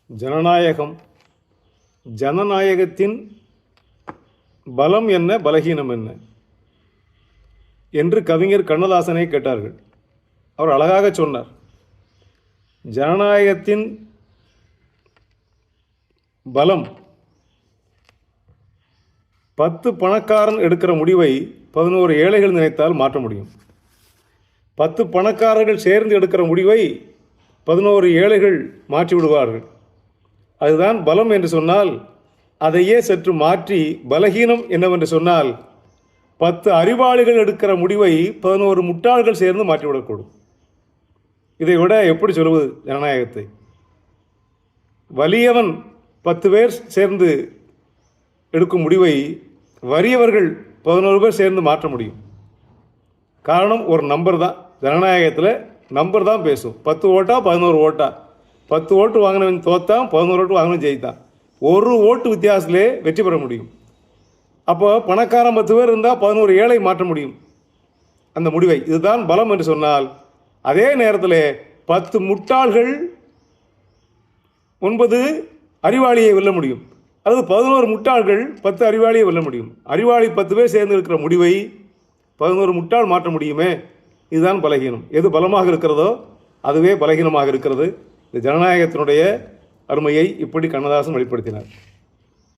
ஜனநாயகம், ஜனநாயகத்தின் பலம் என்ன, பலகீனம் என்ன என்று கவிஞர் கண்ணதாசனை கேட்டார்கள். அவர் அழகாக சொன்னார். ஜனநாயகத்தின் பலம் 10 பணக்காரன் எடுக்கிற முடிவை 11 ஏழைகள் நினைத்தால் மாற்ற முடியும். 10 பணக்காரர்கள் சேர்ந்து எடுக்கிற முடிவை 11 ஏழைகள் மாற்றி விடுவார்கள். அதுதான் பலம் என்று சொன்னால், அதையே சற்று மாற்றி பலகீனம் என்னவென்று சொன்னால், 10 அறிவாளிகள் எடுக்கிற முடிவை 11 முட்டாள்கள் சேர்ந்து மாற்றிவிடக்கூடும். இதை விட எப்படி சொல்வது ஜனநாயகத்தை? வலியவன் 10 பேர் சேர்ந்து எடுக்கும் முடிவை வறியவர்கள் 11 பேர் சேர்ந்து மாற்ற முடியும். காரணம், ஒரு நம்பர் தான். ஜனநாயகத்தில் நம்பர் தான் பேசும். 10 ஓட்டா 11 ஓட்டா, 10 ஓட்டு வாங்கினவன் தோத்தான், 11 ஓட்டு வாங்கினவன் ஜெயித்தான். ஒரு ஓட்டு வித்தியாசத்திலே வெற்றி பெற முடியும். அப்போ பணக்காரன் 10 பேர் இருந்தால் 11 ஏழை மாற்ற முடியும் அந்த முடிவை. இதுதான் பலம் என்று சொன்னால், அதே நேரத்தில் 10 முட்டாள்கள் 9 அறிவாளியை வெல்ல முடியும். அதாவது 11 முட்டாள்கள் 10 அறிவாளியை வெல்ல முடியும். அறிவாளி 10 பேர் சேர்ந்து இருக்கிற முடிவை 11 முட்டாள் மாற்ற முடியுமே. இதுதான் பலகீனம். எது பலமாக இருக்கிறதோ அதுவே பலகீனமாக இருக்கிறது. இந்த ஜனநாயகத்தினுடைய அருமையை இப்படி கண்ணதாசன் வெளிப்படுத்தினார்.